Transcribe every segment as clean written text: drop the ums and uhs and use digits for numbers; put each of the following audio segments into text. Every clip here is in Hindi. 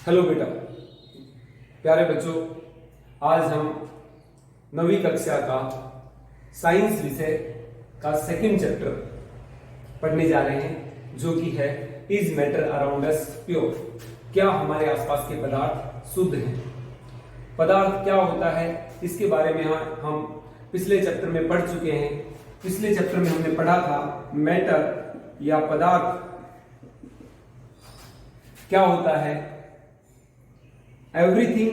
हेलो बेटा, प्यारे बच्चों, आज हम 9वीं कक्षा का साइंस विषय का सेकंड चैप्टर पढ़ने जा रहे हैं, जो कि है is matter around us pure. क्या हमारे आसपास के पदार्थ शुद्ध हैं? पदार्थ क्या होता है इसके बारे में हम पिछले चैप्टर में पढ़ चुके हैं। पिछले चैप्टर में हमने पढ़ा था मैटर या पदार्थ क्या होता है। Everything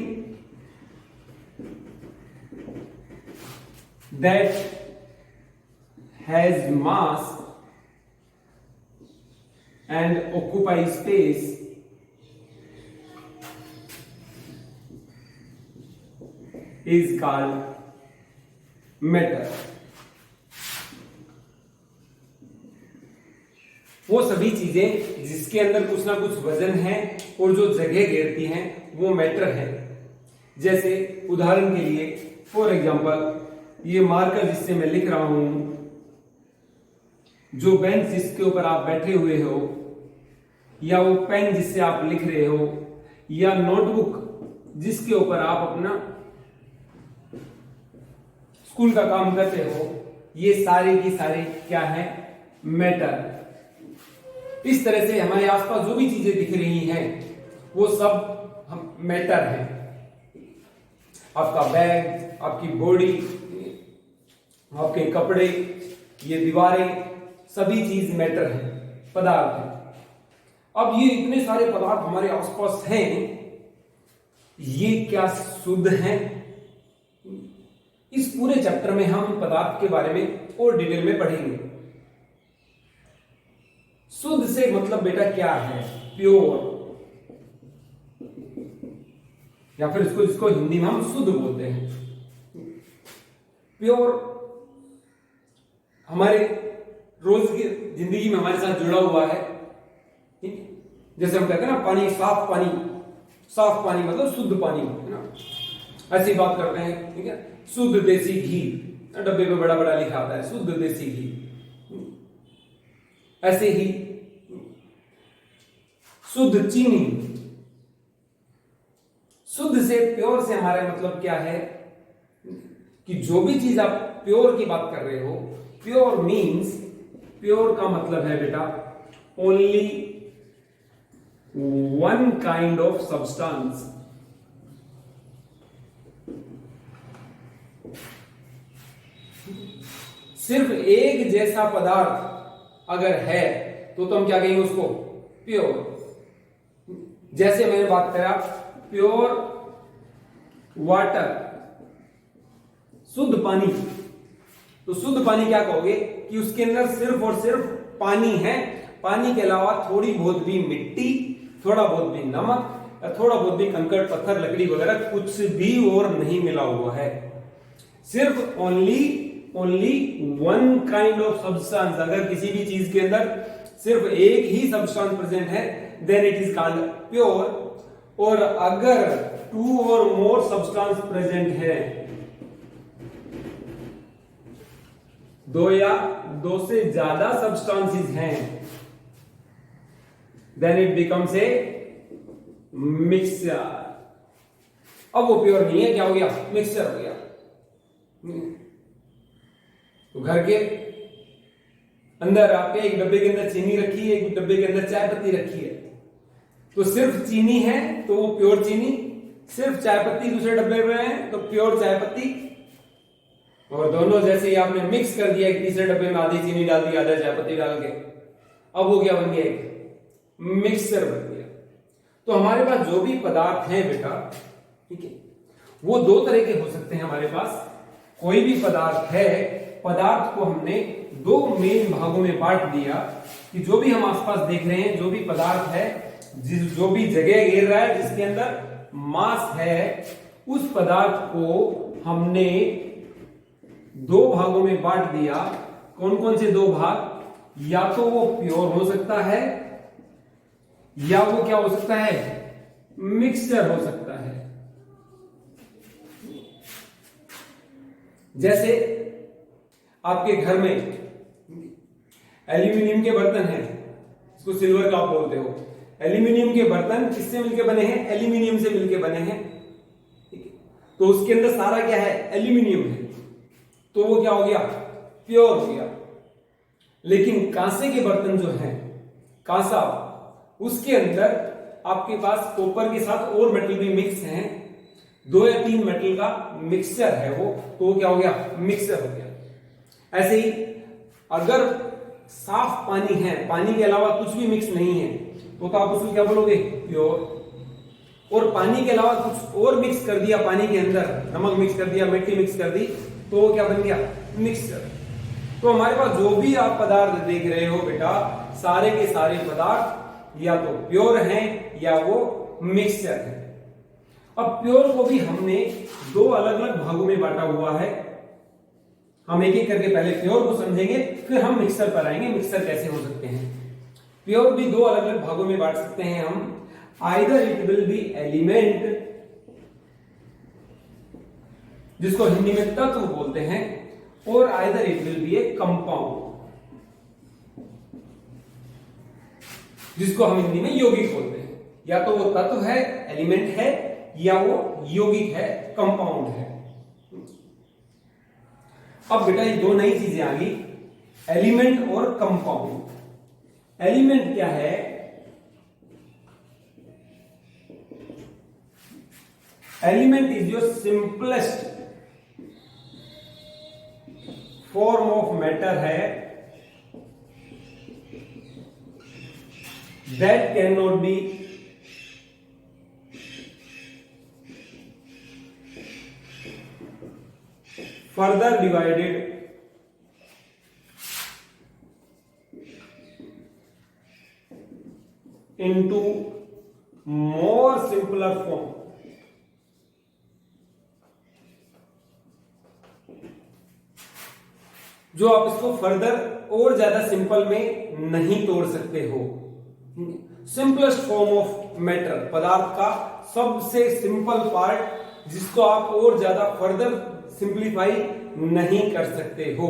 that has mass and occupies space is called matter। वो सभी चीजें जिसके अंदर कुछ ना कुछ वजन है और जो जगह घेरती हैं वो मैटर है। जैसे उदाहरण के लिए फॉर एग्जांपल ये मार्कर जिससे मैं लिख रहा हूं, जो बेंच जिसके ऊपर आप बैठे हुए हो, या वो पेन जिससे आप लिख रहे हो, या नोटबुक जिसके ऊपर आप अपना स्कूल का काम करते हो, ये सारे की सारे क्या है? मैटर। इस तरह से हमारे आसपास जो भी चीजें दिख रही हैं वो सब मैटर है। आपका बैग, आपकी बॉडी, आपके कपड़े, ये दीवारें, सभी चीज मैटर है, पदार्थ है। अब ये इतने सारे पदार्थ हमारे आसपास हैं, ये क्या शुद्ध हैं? इस पूरे चैप्टर में हम पदार्थ के बारे में और डिटेल में पढ़ेंगे। शुद्ध से मतलब बेटा क्या है? प्योर, या फिर इसको हिंदी में हम शुद्ध बोलते हैं। प्योर हमारे रोज की जिंदगी में हमारे साथ जुड़ा हुआ है। ठीक है, जैसे हम कहते हैं ना पानी, साफ पानी मतलब शुद्ध पानी, है ना। ऐसी बात करते हैं, ठीक है। शुद्ध देसी घी, डब्बे पे बड़ा बड़ा लिखा आता है शुद्ध देसी घी। ऐसे ही शुद्ध चीनी। शुद्ध से, प्योर से हमारा मतलब क्या है कि जो भी चीज आप प्योर की बात कर रहे हो, प्योर मींस, प्योर का मतलब है बेटा only one kind of substance. सिर्फ एक जैसा पदार्थ अगर है तो हम क्या कहेंगे उसको? प्योर। जैसे मैंने बात करा प्योर वाटर, शुद्ध पानी, तो शुद्ध पानी क्या कहोगे कि उसके अंदर सिर्फ और सिर्फ पानी है, पानी के अलावा थोड़ी बहुत भी मिट्टी, थोड़ा बहुत भी नमक, थोड़ा बहुत भी कंकड़ पत्थर लकड़ी वगैरह कुछ भी और नहीं मिला हुआ है। सिर्फ only one kind of substance. अगर किसी भी चीज के अंदर सिर्फ एक ही सब्सटेंस प्रेजेंट है then it is called pure. और अगर टू और मोर सब्सटेंस प्रेजेंट है, दो या दो से ज्यादा सब्सटेंसेस हैं, then it becomes a mixture. अब वो प्योर नहीं है, क्या हो गया? मिक्सचर हो गया। तो घर के अंदर आपके एक डब्बे के अंदर चीनी रखी है, एक डब्बे के अंदर चाय पत्ती रखी है, तो सिर्फ चीनी है तो वो प्योर चीनी, सिर्फ चाय पत्ती दूसरे डब्बे में है तो प्योर चाय पत्ती, और दोनों जैसे ही आपने मिक्स कर दिया, एक तीसरे डब्बे में आधी चीनी डाल दी, आधा चाय पत्ती डाल के, अब वो क्या बन गया? एक मिक्सचर बन गया। तो हमारे पास जो भी पदार्थ हैं बेटा, ठीक है, वो दो तरह के हो सकते हैं हमारे पास। कोई भी पदार्थ है, पदार्थ को हमने दो मेन भागों में बांट दिया कि जो भी हम आसपास देख रहे हैं, जो भी पदार्थ है, जो भी जगह घेर रहा है, जिसके अंदर मास है, उस पदार्थ को हमने दो भागों में बांट दिया। कौन कौन से दो भाग? या तो वो प्योर हो सकता है, या वो क्या हो सकता है? मिक्सचर हो सकता है। जैसे आपके घर में एल्यूमिनियम के बर्तन हैं, इसको सिल्वर कप बोलते हो, एल्यूमिनियम के बर्तन किससे मिलके बने हैं? एल्यूमिनियम से मिलके बने हैं, ठीक है। तो उसके अंदर सारा क्या है? एल्यूमिनियम है, तो वो क्या हो गया? प्योर हो गया। लेकिन कांसे के बर्तन जो हैं, कांसा, उसके अंदर आपके पास कॉपर के साथ और मेटल भी मिक्स हैं, 2 या 3 मेटल का मिक्सचर है वो, तो वो क्या हो गया? मिक्सचर हो गया। ऐसे ही अगर साफ पानी है, पानी के अलावा कुछ भी मिक्स नहीं है, तो आप उसको क्या बोलोगे? प्योर। और पानी के अलावा कुछ और मिक्स कर दिया पानी के अंदर, नमक मिक्स कर दिया, मिट्टी मिक्स कर दी, तो वो क्या बन गया? मिक्सचर। तो हमारे पास जो भी आप पदार्थ देख रहे हो बेटा, सारे के सारे पदार्थ या तो प्योर हैं या वो मिक्सचर है। अब प्योर को भी हमने 2 अलग अलग भागों में बांटा हुआ है। हम एक एक करके पहले प्योर को समझेंगे, फिर हम मिक्सर पर आएंगे, मिक्सर कैसे हो सकते हैं। प्योर भी 2 अलग अलग भागों में बांट सकते हैं हम। Either it will B element, जिसको हिंदी में तत्व बोलते हैं, और either it will B A compound, जिसको हम हिंदी में यौगिक बोलते हैं। या तो वो तत्व है, एलिमेंट है, या वो यौगिक है, कंपाउंड है। अब बेटा ये 2 नई चीजें आ गई, एलिमेंट और कंपाउंड। एलिमेंट क्या है? Element is your simplest form of matter है that can not be further divided into more simpler form। जो आप इसको फर्दर और ज्यादा सिंपल में नहीं तोड़ सकते हो। सिंपलेस्ट फॉर्म ऑफ मैटर, पदार्थ का सबसे सिंपल पार्ट, जिसको आप और ज्यादा फर्दर सिंप्लीफाई नहीं कर सकते हो।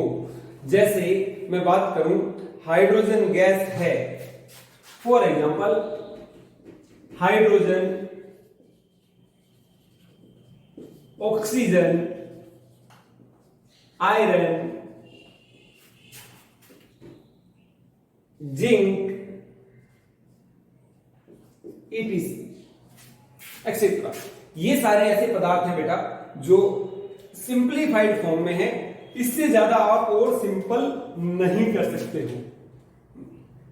जैसे मैं बात करूं, हाइड्रोजन गैस है, for example hydrogen, oxygen, iron, zinc, etc etcetera. ये सारे ऐसे पदार्थ हैं बेटा जो सिंप्लीफाइड फॉर्म में है, इससे ज्यादा आप और सिंपल नहीं कर सकते हो।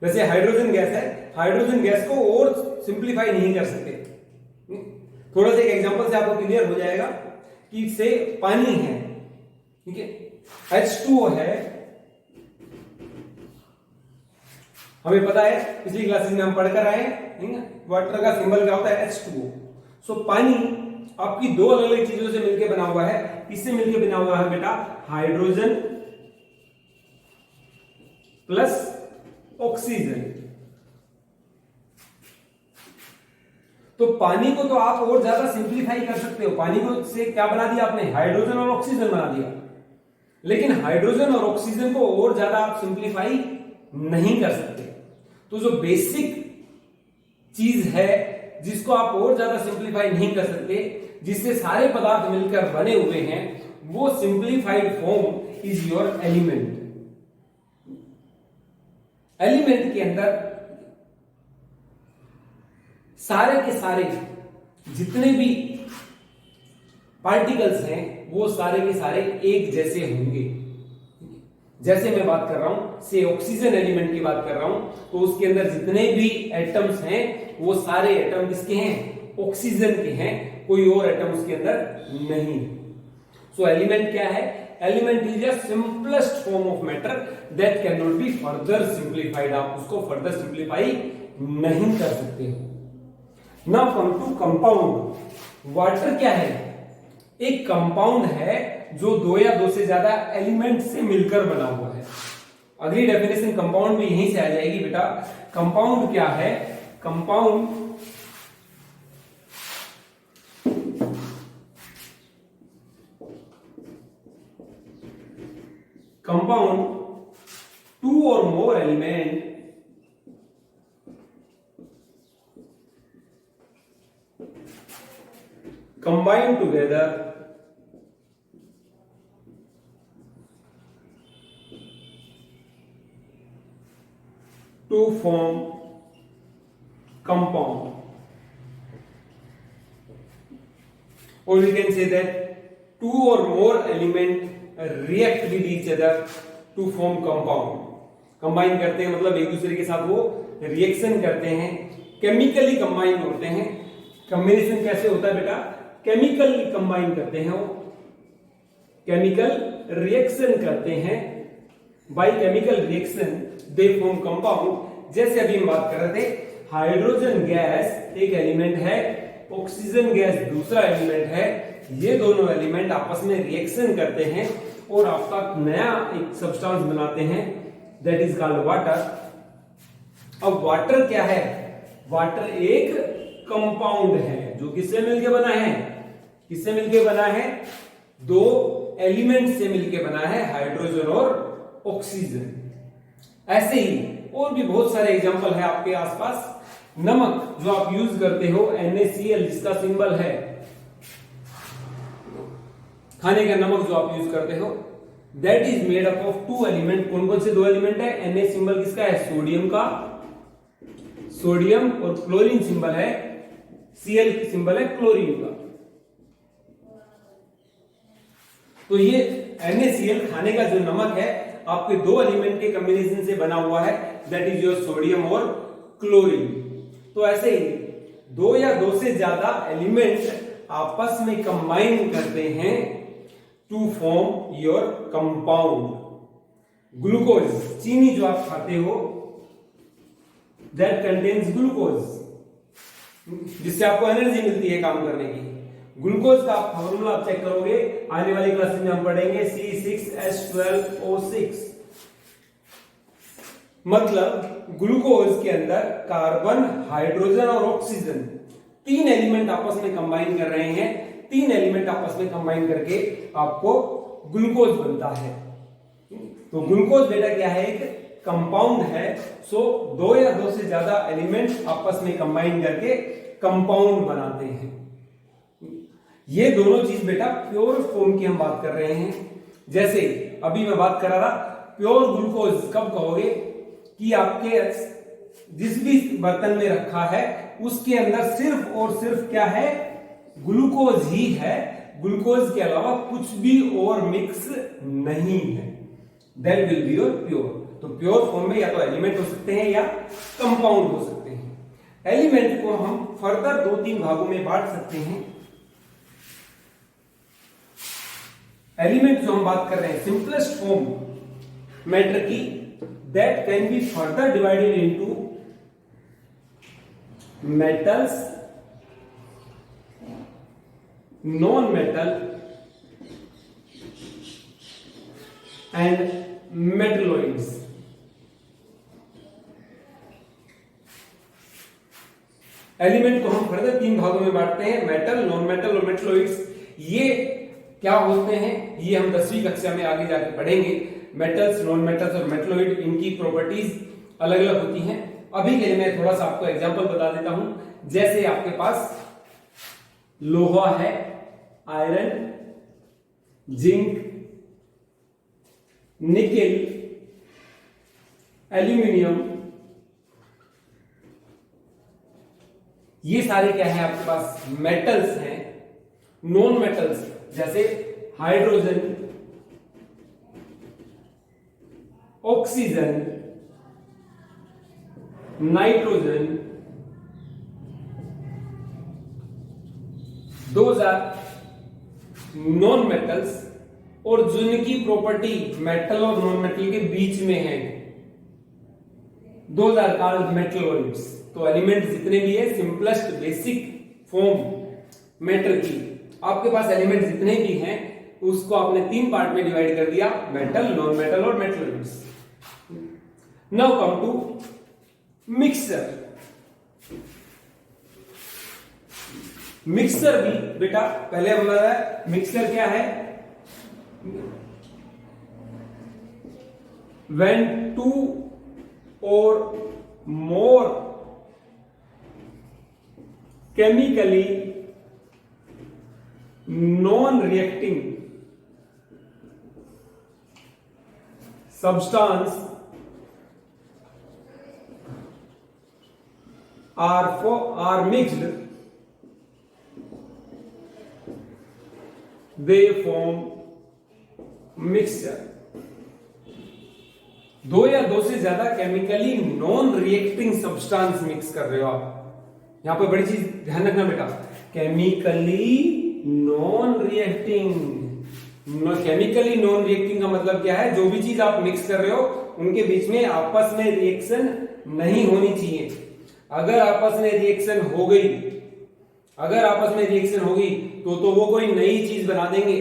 वैसे हाइड्रोजन गैस है, हाइड्रोजन गैस को और सिंप्लीफाई नहीं कर सकते। थोड़ा सा एक एग्जांपल से आपको क्लियर हो जाएगा कि से पानी है, ठीक है, H2O है, हमें पता है पिछली क्लासेस में हम पढ़कर आए हैं, वाटर का सिंबल क्या होता है? H2O। सो पानी आपकी 2 अलग अलग चीजों से मिलकर बना हुआ है। इससे मिलकर बना हुआ है बेटा हाइड्रोजन प्लस ऑक्सीजन। तो पानी को तो आप और ज्यादा सिंप्लीफाई कर सकते हो। पानी को से क्या बना दिया आपने? हाइड्रोजन और ऑक्सीजन बना दिया। लेकिन हाइड्रोजन और ऑक्सीजन को और ज्यादा आप सिंप्लीफाई नहीं कर सकते। तो जो बेसिक चीज है जिसको आप और ज्यादा सिंप्लीफाई नहीं कर सकते, जिससे सारे पदार्थ मिलकर बने हुए हैं, वो simplified form is your element. Element के अंदर सारे के सारे जितने भी पार्टिकल्स हैं वो सारे के सारे एक जैसे होंगे। जैसे मैं बात कर रहा हूं, से ऑक्सीजन एलिमेंट की बात कर रहा हूं, तो उसके अंदर जितने भी एटम्स हैं वो सारे एटम किसके हैं? ऑक्सीजन के हैं, कोई और एटम उसके अंदर नहीं। सो एलिमेंट क्या है? Element is a simplest form of matter that can not be further simplified. आप उसको फर्दर सिंप्लीफाई नहीं कर सकते हो। Now come to compound. Water क्या है? एक कंपाउंड है जो 2 या 2 से ज्यादा एलिमेंट से मिलकर बना हुआ है। अगली डेफिनेशन कंपाउंड में यहीं से आ जाएगी बेटा। कंपाउंड क्या है? कंपाउंड टू और मोर element combine together to form compound, or we can say that two or more element react with each other to form compound. Combine करते हैं मतलब एक दूसरे के साथ वो रिएक्शन करते हैं, केमिकली कंबाइन होते हैं. कॉम्बिनेशन कैसे होता है बेटा? केमिकल कंबाइन करते हैं, वो केमिकल रिएक्शन करते हैं. By chemical reaction they form compound. जैसे अभी हम बात कर रहे थे, हाइड्रोजन गैस एक एलिमेंट है, ऑक्सीजन गैस दूसरा एलिमेंट है. ये दोनों एलिमेंट आपस में रिएक्शन करते हैं और आपका नया एक सब्सटेंस बनाते हैं, दैट इज कॉल्ड वाटर. अब वाटर क्या है? वाटर एक कंपाउंड है जो किससे मिलके बना है? किससे मिलके बना है? दो एलिमेंट से मिलके बना है, हाइड्रोजन और ऑक्सीजन. ऐसे ही और भी बहुत सारे एग्जांपल है आपके आसपास. नमक जो आप यूज करते हो, NaCl जिसका सिंबल है, खाने का नमक जो आप यूज करते हो, that is made up of two element. कौन कौन से दो एलिमेंट है? Na सिंबल किसका है? सोडियम का, सोडियम, और क्लोरीन सिंबल है, Cl सिंबल है क्लोरीन का. तो ये NaCl खाने का जो नमक है आपके दो एलिमेंट के कॉम्बिनेशन से बना हुआ है, दैट इज योर सोडियम और क्लोरीन. तो ऐसे ही दो या दो से ज्यादा एलिमेंट आपस में कंबाइन करते हैं to form your compound. Glucose, चीनी जो आप खाते हो, दैट कंटेन्स ग्लूकोज, जिससे आपको एनर्जी मिलती है काम करने की. ग्लूकोज का आप फॉर्मूला आप चेक करोगे, आने वाली क्लास में हम पढ़ेंगे C6H12O6. मतलब ग्लूकोज के अंदर कार्बन, हाइड्रोजन और ऑक्सीजन तीन एलिमेंट आपस में कंबाइन कर रहे हैं. तीन एलिमेंट आपस में कंबाइन करके आपको ग्लूकोज बनता है. तो ग्लूकोज बेटा क्या है? एक कंपाउंड है. सो दो या दो से ज्यादा एलिमेंट आपस में कंबाइन करके कंपाउंड बनाते हैं. ये दोनों चीज बेटा प्योर फॉर्म की हम बात कर रहे हैं. जैसे अभी मैं बात कर रहा था प्योर ग्लूकोज कब कहोगे? कि आपके जिस भी बर्तन में रखा है उसके अंदर सिर्फ और सिर्फ क्या है? ग्लूकोज ही है. ग्लूकोज के अलावा कुछ भी और मिक्स नहीं है. That will be your pure. तो प्योर फॉर्म में या तो एलिमेंट हो सकते हैं या कंपाउंड हो सकते हैं. एलिमेंट को हम फर्दर दो तीन भागों में बांट सकते हैं. एलिमेंट जो हम बात कर रहे हैं सिंपलेस्ट फॉर्म मैटर की, that can be further divided into metals, non metal and metalloids. Element को हम फर्दर तीन भागों में बांटते हैं, मेटल, नॉन मेटल और मेटलॉइड्स. ये क्या होते हैं ये हम 10वीं कक्षा में आगे जाके पढ़ेंगे. मेटल्स, नॉन मेटल्स और मेटलॉइड, इनकी प्रॉपर्टीज अलग अलग होती हैं. अभी के लिए मैं थोड़ा सा आपको एग्जांपल बता देता हूं. जैसे आपके पास लोहा है, आयरन, जिंक, निकेल, एल्यूमिनियम, ये सारे क्या है आपके पास? मेटल्स हैं. नॉन मेटल्स जैसे hydrogen, oxygen, nitrogen, those are non metals. और जिनकी प्रॉपर्टी मेटल और नॉन मेटल के बीच में है, दोज आर कॉल्ड मेटलॉइड्स. तो एलिमेंट जितने भी है सिंपलेस्ट बेसिक फॉर्म मैटर की, आपके पास एलिमेंट जितने भी हैं उसको आपने तीन पार्ट में डिवाइड कर दिया, मेटल, नॉन मेटल और metalloids. Now come to mixture. Mixture भी बेटा पहले हम बताया मिक्सचर क्या है? when two or more chemically non reacting substance are mixed, they form mixture. दो या दो से ज्यादा chemically non reacting substance mix कर रहे हो आप। यहां पर बड़ी चीज ध्यान रखना बेटा, chemically non reacting. Chemically non reacting का मतलब क्या है? जो भी चीज आप मिक्स कर रहे हो उनके बीच में आपस में रिएक्शन नहीं होनी चाहिए। अगर आपस में रिएक्शन हो गई, तो वो कोई नई चीज बना देंगे।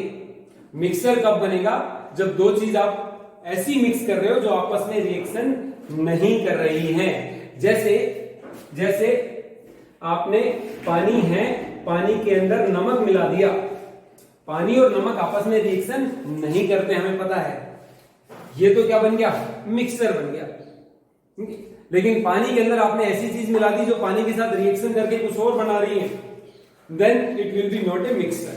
मिक्सर कब बनेगा? जब दो चीज आप ऐसी मिक्स कर रहे हो जो आपस में रिएक्शन नहीं कर रही हैं। जैसे आपने पानी है, पानी के अंदर नमक मिला दिया। पानी और नमक आपस में रिएक्शन नहीं करते, हमें पता है। ये तो क्या बन गया? मिक्सर बन गया। लेकिन पानी के अंदर आपने ऐसी चीज मिला दी जो पानी के साथ रिएक्शन करके कुछ और बना रही है, then it will be not a mixer.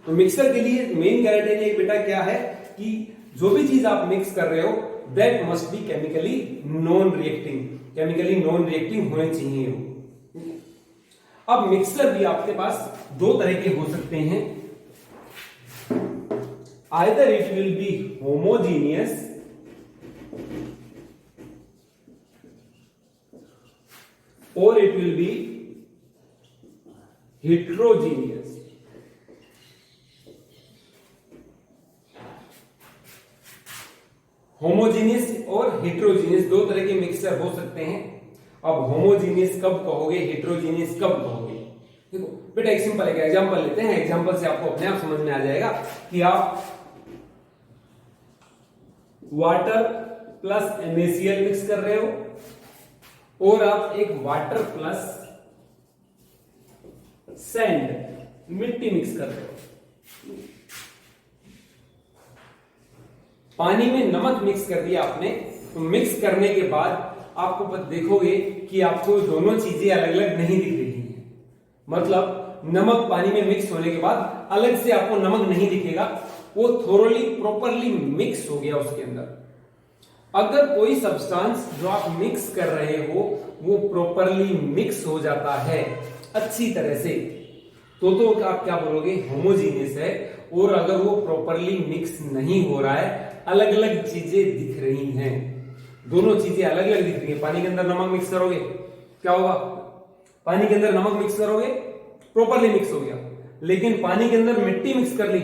तो मिक्सर के लिए मेन क्राइटेरिया बेटा क्या है कि जो भी चीज आप मिक्स कर रहे हो that must be chemically non reacting होने चाहिए हो। अब मिक्सर भी आपके पास दो तरह के हो सकते हैं। Either it will be homogeneous or it will be heterogeneous. Homogeneous और हेट्रोजीनियस दो तरह के मिक्सचर हो सकते हैं। अब होमोजीनियस कब कहोगे, हेट्रोजीनियस कब कहोगे? देखो बेटा एक सिंपल एक एग्जांपल लेते हैं। एग्जांपल से आपको अपने आप समझ में आ जाएगा कि आप वाटर प्लस NaCl मिक्स कर रहे हो और आप एक वाटर प्लस सैंड मिट्टी मिक्स कर रहे हो। पानी में नमक मिक्स कर दिया आपने, तो मिक्स करने के बाद आपको देखोगे कि आपको दोनों चीजें अलग अलग नहीं दिख रही हैं। मतलब नमक पानी में मिक्स होने के बाद अलग से आपको नमक नहीं दिखेगा, वो थोरोली प्रॉपरली मिक्स हो गया उसके अंदर। अगर कोई सब्सटेंस जो आप मिक्स कर रहे हो वो प्रॉपरली मिक्स हो जाता है अच्छी तरह से, तो आप क्या बोलोगे? होमोजीनियस है। और अगर वो प्रॉपरली मिक्स नहीं हो रहा है, अलग अलग चीजें दिख रही हैं, दोनों चीजें अलग अलग दिख रही हैं। पानी के अंदर नमक मिक्स करोगे, क्या होगा? पानी के अंदर नमक मिक्स करोगे, प्रॉपरली मिक्स हो गया। लेकिन पानी के अंदर मिट्टी मिक्स कर ली,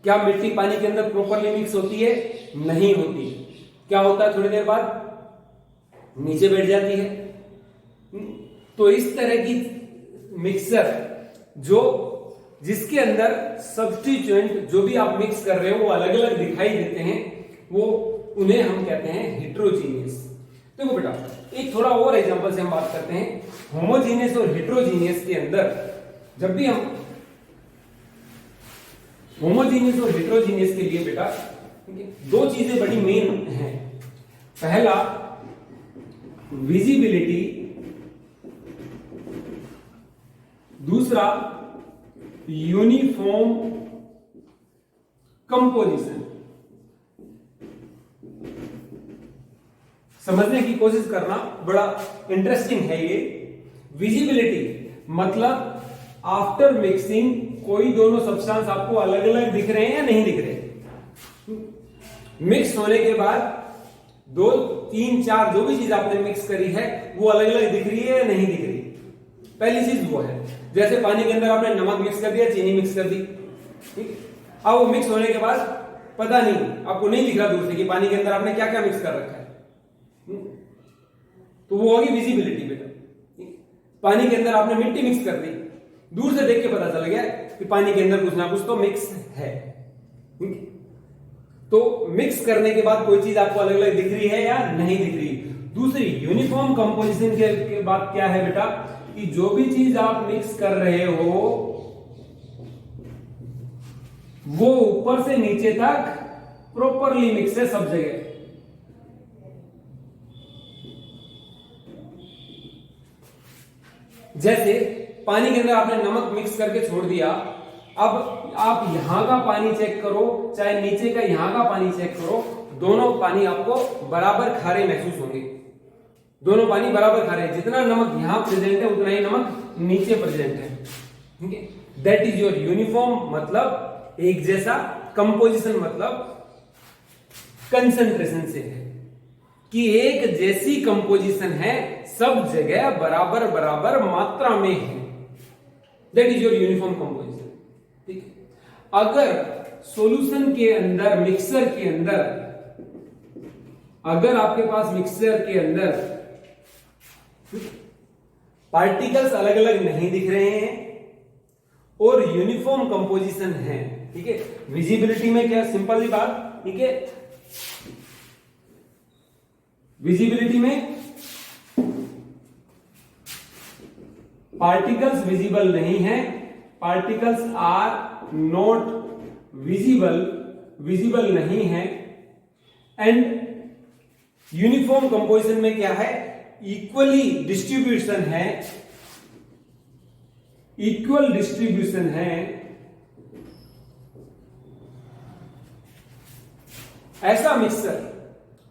क्या मिट्टी पानी के अंदर प्रॉपरली मिक्स होती है? नहीं होती। क्या होता है? थोड़ी देर बाद नीचे बैठ जाती है। तो इस तरह की मिक्सर जिसके अंदर सब्स्टिट्यूएंट जो भी आप मिक्स कर रहे हो वो अलग अलग दिखाई देते हैं, वो उन्हें हम कहते हैं हेट्रोजीनियस। देखो बेटा एक थोड़ा और एग्जांपल से हम बात करते हैं। होमोजीनियस और हेट्रोजीनियस के अंदर जब भी हम होमोजीनियस और हेट्रोजीनियस के लिए बेटा दो चीजें बड़ी मेन हैं। पहला विजिबिलिटी, दूसरा यूनिफॉर्म कंपोजिशन। समझने की कोशिश करना, बड़ा इंटरेस्टिंग है ये। विजिबिलिटी मतलब आफ्टर मिक्सिंग कोई दोनों सब्सटेंस आपको अलग अलग दिख रहे हैं या नहीं दिख रहे? मिक्स होने के बाद 2, 3, 4 जो भी चीज आपने मिक्स करी है वो अलग अलग दिख रही है या नहीं दिख रही? पहली चीज वो है। जैसे पानी के अंदर आपने नमक मिक्स कर दिया, चीनी मिक्स कर दी, ठीक। अब वो मिक्स होने के बाद पता नहीं, आपको नहीं दिख रहा दूर से कि पानी के अंदर आपने क्या क्या मिक्स कर रखा है, तो वो होगी विजिबिलिटी बेटा। पानी के अंदर आपने मिट्टी मिक्स कर दी, दूर से देख के पता चल गया कि पानी के अंदर कुछ ना कुछ तो मिक्स है। तो मिक्स करने के बाद कोई चीज आपको अलग अलग दिख रही है या नहीं दिख रही। दूसरी यूनिफॉर्म कंपोजिशन के बाद क्या है बेटा कि जो भी चीज आप मिक्स कर रहे हो वो ऊपर से नीचे तक प्रॉपरली मिक्स है सब जगह। जैसे पानी के अंदर आपने नमक मिक्स करके छोड़ दिया, अब आप यहां का पानी चेक करो चाहे नीचे का यहां का पानी चेक करो, दोनों पानी आपको बराबर खारे महसूस होंगे। दोनों पानी बराबर खारे, जितना नमक यहां प्रेजेंट है उतना ही नमक नीचे प्रेजेंट है। ठीक है, दैट इज योर यूनिफॉर्म मतलब एक जैसा, कंपोजिशन मतलब कंसंट्रेशन से है कि एक जैसी कंपोजिशन है, सब जगह बराबर बराबर मात्रा में है। That is your uniform composition. ठीक है, अगर सॉल्यूशन के अंदर, मिक्सर के अंदर, अगर आपके पास मिक्सर के अंदर पार्टिकल्स अलग अलग नहीं दिख रहे हैं और यूनिफॉर्म कंपोजिशन है, ठीक है, विजिबिलिटी में क्या, सिंपल सी बात, ठीक है, विजिबिलिटी में पार्टिकल्स विजिबल नहीं है, particles are not visible, visible नहीं है, एंड यूनिफॉर्म कंपोजिशन में क्या है, इक्वली डिस्ट्रीब्यूशन है, इक्वल डिस्ट्रीब्यूशन है। ऐसा मिक्सर,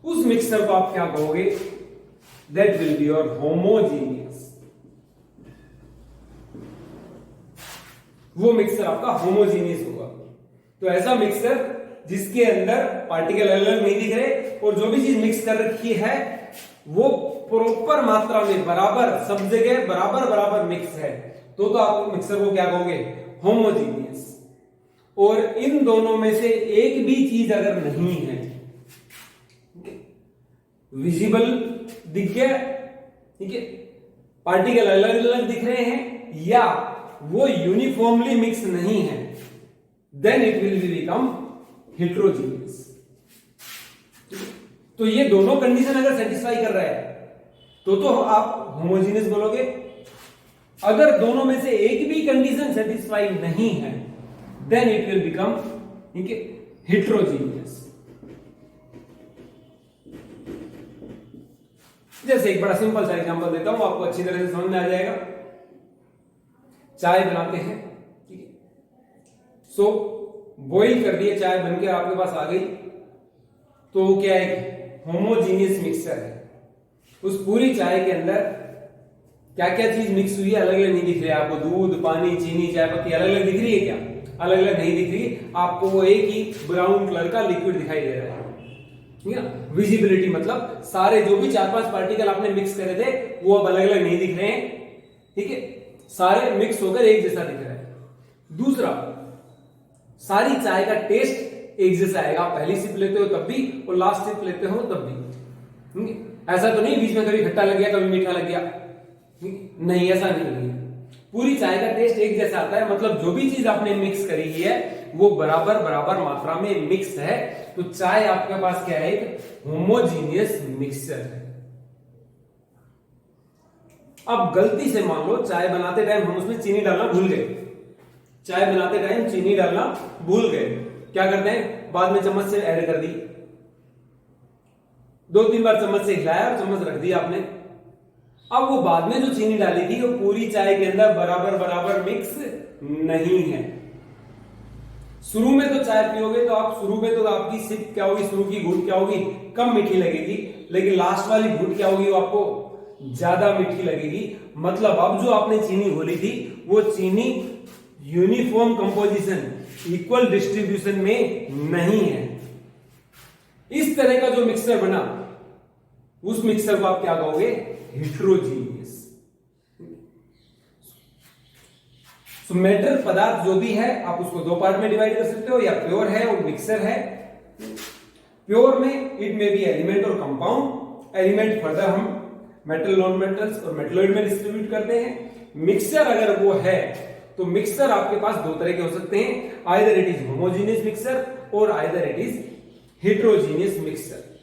उस मिक्सर को आप क्या कहोगे, that will be your homogeneous. वो मिक्सर आपका होमोजीनियस होगा। तो ऐसा मिक्सर जिसके अंदर पार्टिकल अलग अलग नहीं दिख रहे और जो भी चीज मिक्स कर रखी है वो प्रॉपर मात्रा में बराबर सब जगह बराबर बराबर मिक्स है, तो आप मिक्सर को क्या कहोगे, होमोजीनियस। और इन दोनों में से एक भी चीज अगर नहीं है, विजिबल दिख गया, ठीक है, पार्टिकल अलग अलग दिख रहे हैं या वो यूनिफॉर्मली मिक्स नहीं है, then it will become heterogeneous. तो ये दोनों कंडीशन अगर सेटिस्फाई कर रहा है तो आप होमोजीनियस बोलोगे। अगर दोनों में से एक भी कंडीशन सेटिस्फाई नहीं है, देन इट विल बिकम, ठीक है, हेट्रोजीनियस। जैसे एक बड़ा सिंपल सा एग्जांपल देता हूं, आपको अच्छी तरह से समझ में आ जाएगा। चाय बनाते हैं, ठीक है, सो बॉईल कर दिए, चाय बनकर आपके पास आ गई, तो क्या है, होमोजीनियस मिक्सचर है। उस पूरी चाय के अंदर क्या क्या चीज मिक्स हुई है अलग अलग नहीं दिख रही है आपको, दूध, पानी, चीनी, चाय पत्ती अलग अलग दिख रही है क्या, अलग अलग नहीं दिख रही आपको, वो एक ही ब्राउन कलर का लिक्विड दिखाई दे रहा है, ठीक है। विजिबिलिटी मतलब सारे जो भी 4-5 पार्टिकल आपने मिक्स करे थे वो अब अलग अलग नहीं दिख रहे हैं, ठीक है, सारे मिक्स होकर एक जैसा दिख रहा है। दूसरा, सारी चाय का टेस्ट एक जैसा आएगा, आप पहली सिप लेते हो तब भी और लास्ट सिप लेते हो तब भी, ऐसा तो नहीं बीच में कभी खट्टा लग गया कभी मीठा लग गया, नहीं, ऐसा नहीं है। पूरी चाय का टेस्ट एक जैसा आता है, मतलब जो भी चीज आपने मिक्स करी है वो बराबर बराबर मात्रा में मिक्स है, तो चाय आपके पास क्या है, एक होमोजीनियस मिक्सचर है। अब गलती से मान लो चाय बनाते टाइम हम उसमें चीनी डालना भूल गए, चाय बनाते टाइम चीनी डालना भूल गए, क्या करते हैं, बाद में चम्मच से ऐड कर दी, 2-3 बार चम्मच से हिलाया और चम्मच रख दिया आपने। अब वो बाद में जो चीनी डाली थी वो पूरी चाय के अंदर बराबर बराबर मिक्स नहीं है। शुरू में तो चाय पियोगे तो आप शुरू में तो आपकी सिप क्या होगी, शुरू की घूंट क्या होगी, कम मीठी लगेगी, लेकिन लास्ट वाली घूंट क्या होगी, वो आपको ज्यादा मीठी लगेगी। मतलब अब जो आपने चीनी घोली थी वो चीनी यूनिफॉर्म कंपोजिशन, इक्वल डिस्ट्रीब्यूशन में नहीं है। इस तरह का जो मिक्सर बना उस मिक्सर को आप क्या कहोगे, हेट्रोजीनियस। सो मेटल पदार्थ जो भी है आप उसको 2 पार्ट में डिवाइड कर सकते हो, या प्योर है और मिक्सर है। प्योर में इट में बी एलिमेंट और कंपाउंड, एलिमेंट फर्दर हम मेटल, नॉन मेटल्स और मेटलॉइड में डिस्ट्रीब्यूट करते हैं। मिक्सर अगर वो है तो मिक्सर आपके पास 2 तरह के हो सकते हैं, either it is homogeneous mixture और either it is heterogeneous mixer.